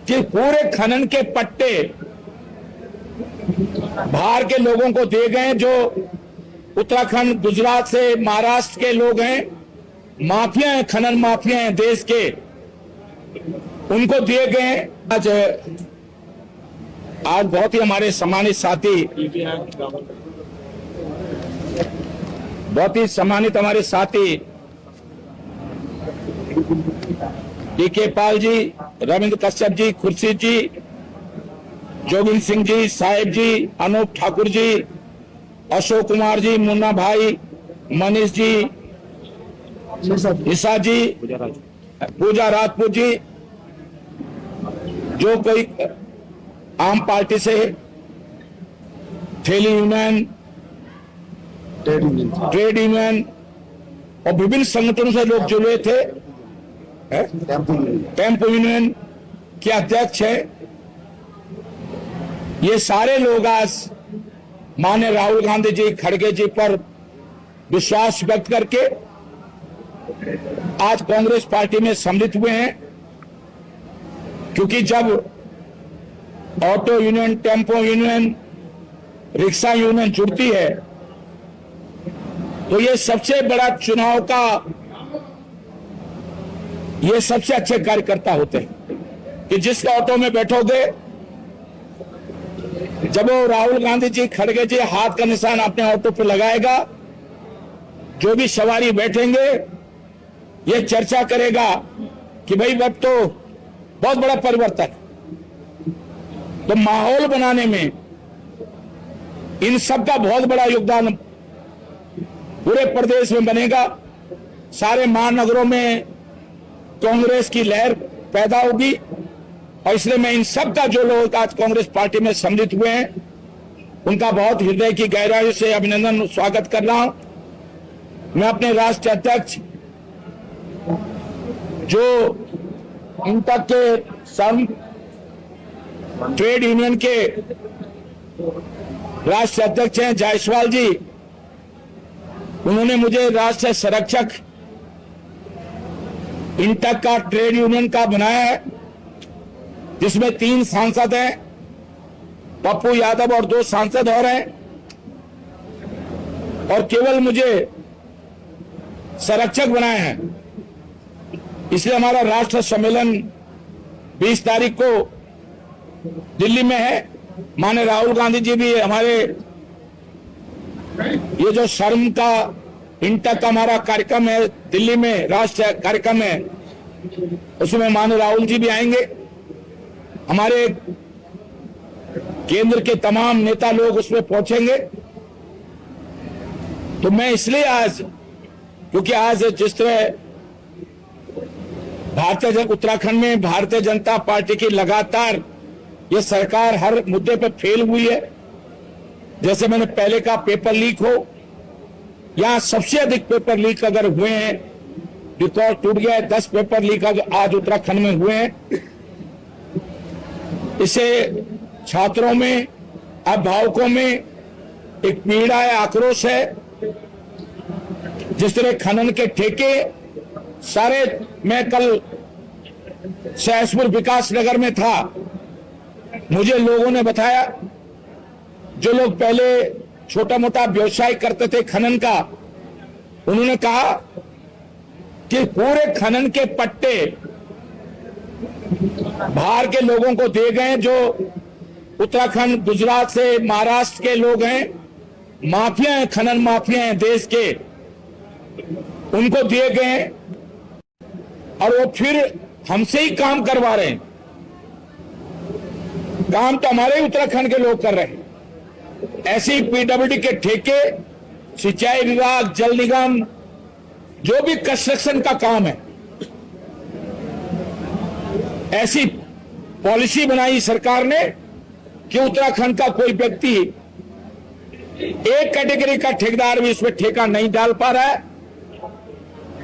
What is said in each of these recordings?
कि पूरे खनन के पट्टे बाहर के लोगों को दिए गए, जो उत्तराखंड, गुजरात से, महाराष्ट्र के लोग हैं, माफिया हैं, खनन माफिया हैं देश के, उनको दिए गए। आज बहुत ही हमारे सम्मानित साथी, बहुत ही सम्मानित हमारे साथी डी.के. पाल जी, रविंद्र कश्यप जी, खुर्शीद जी, जोगिंद्र सिंह जी, साहिब जी, अनूप ठाकुर जी, अशोक कुमार जी, मुन्ना भाई, मनीष जी, ईसा जी, पूजा राजपूत जी, जो कोई आम पार्टी से, ठेली यूनियन, ट्रेड यूनियन और विभिन्न संगठनों से लोग जुड़े थे, टेम्पो यूनियन के अध्यक्ष है, ये सारे लोग आज माननीय राहुल गांधी जी, खड़गे जी पर विश्वास व्यक्त करके आज कांग्रेस पार्टी में सम्मिलित हुए हैं। क्योंकि जब auto union, tempo union, rickshaw union जुड़ती है तो ये सबसे बड़ा चुनाव का, ये सबसे अच्छे कार्यकर्ता होते हैं कि जिसके ऑटो में बैठोगे, जब वो राहुल गांधी जी, खड़गे जी हाथ का निशान अपने ऑटो पे लगाएगा, जो भी सवारी बैठेंगे ये चर्चा करेगा कि भाई अब तो बहुत बड़ा परिवर्तन है। तो माहौल बनाने में इन सब का बहुत बड़ा योगदान पूरे प्रदेश में बनेगा। सारे महानगरों में कांग्रेस की लहर पैदा होगी और इसलिए मैं इन सब का, जो लोग आज कांग्रेस पार्टी में सम्मिलित हुए हैं, उनका बहुत हृदय की गहराई से अभिनंदन, स्वागत कर रहा हूं। मैं अपने राष्ट्रीय अध्यक्ष, जो इन तक के सम ट्रेड यूनियन के राष्ट्रीय अध्यक्ष हैं, जायसवाल जी, उन्होंने मुझे राष्ट्रीय संरक्षक इंटक का, ट्रेड यूनियन का बनाया है, जिसमें 3 सांसद हैं, पप्पू यादव और 2 सांसद और हैं, और केवल मुझे संरक्षक बनाए हैं। इसलिए हमारा राष्ट्र सम्मेलन 20 तारीख को दिल्ली में है। माननीय राहुल गांधी जी भी हमारे, ये जो शर्म का इंटक का हमारा कार्यक्रम है दिल्ली में, राष्ट्रीय कार्यक्रम है, उसमें माननीय राहुल जी भी आएंगे। हमारे केंद्र के तमाम नेता लोग उसमें पहुंचेंगे। तो मैं इसलिए आज, क्योंकि आज जिस तरह उत्तराखंड में भारतीय जनता पार्टी की लगातार ये सरकार हर मुद्दे पर फेल हुई है, जैसे मैंने पहले का पेपर लीक हो, यहां सबसे अधिक पेपर लीक अगर हुए हैं, रिकॉर्ड टूट गया है, 10 पेपर लीक आज उत्तराखंड में हुए हैं। इसे छात्रों में, अभिभावकों में एक पीड़ा है, आक्रोश है। जिस तरह खनन के ठेके सारे, मैं कल सहसपुर विकास नगर में था, मुझे लोगों ने बताया, जो लोग पहले छोटा मोटा व्यवसाय करते थे खनन का, उन्होंने कहा कि पूरे खनन के पट्टे बाहर के लोगों को दिए गए, जो उत्तराखंड, गुजरात से, महाराष्ट्र के लोग हैं, माफिया हैं, खनन माफिया हैं देश के, उनको दिए गए और वो फिर हमसे ही काम करवा रहे हैं। काम तो हमारे ही उत्तराखंड के लोग कर रहे हैं। ऐसी पीडब्ल्यूडी के ठेके, सिंचाई विभाग, जल निगम, जो भी कंस्ट्रक्शन का काम है, ऐसी पॉलिसी बनाई सरकार ने कि उत्तराखंड का कोई व्यक्ति, एक कैटेगरी का ठेकेदार भी इसमें ठेका नहीं डाल पा रहा है।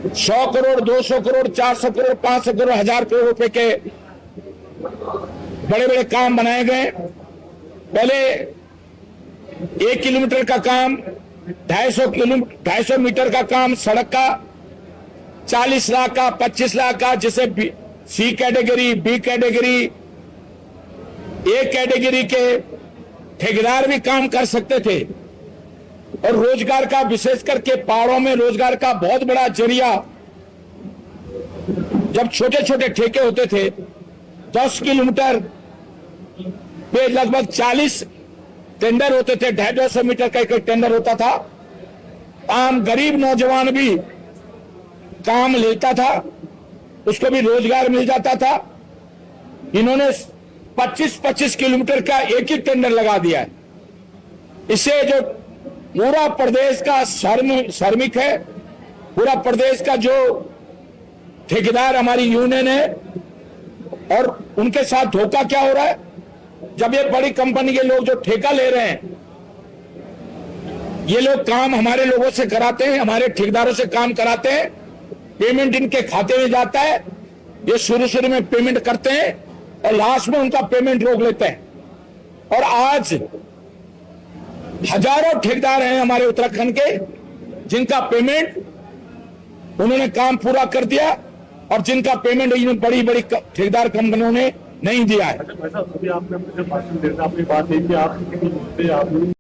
100 करोड़, 200 करोड़, 400 करोड़, 500 करोड़, 1000 करोड़ रुपए के बड़े बड़े काम बनाए गए। पहले 1 किलोमीटर का काम, 250 मीटर का काम सड़क का 40 लाख का, 25 लाख का, जिसे सी कैटेगरी, बी कैटेगरी, एक कैटेगरी के ठेकेदार भी काम कर सकते थे और रोजगार का, विशेष करके पहाड़ों में रोजगार का बहुत बड़ा जरिया, जब छोटे छोटे ठेके होते थे 10 किलोमीटर पे लगभग 40 टेंडर होते थे, 250 मीटर का एक टेंडर होता था। आम गरीब नौजवान भी काम लेता था, उसको भी रोजगार मिल जाता था। इन्होंने 25-25 किलोमीटर का एक ही टेंडर लगा दिया है। इससे जो पूरा प्रदेश का श्रमिक है, पूरा प्रदेश का जो ठेकेदार हमारी यूनियन है, और उनके साथ धोखा क्या हो रहा है, जब ये बड़ी कंपनी के लोग जो ठेका ले रहे हैं, ये लोग काम हमारे लोगों से कराते हैं, हमारे ठेकेदारों से काम कराते हैं, पेमेंट इनके खाते में जाता है, ये शुरू में पेमेंट करते हैं और लास्ट में उनका पेमेंट रोक लेते हैं। और आज हजारों ठेकेदार हैं हमारे उत्तराखंड के, जिनका पेमेंट उन्होंने काम पूरा कर दिया और जिनका पेमेंट इन बड़ी बड़ी ठेकेदार कंपनियों ने नहीं दिया है। अच्छा भाई साहब, अभी आपने अपने भाषण देते आपने बात की कि आप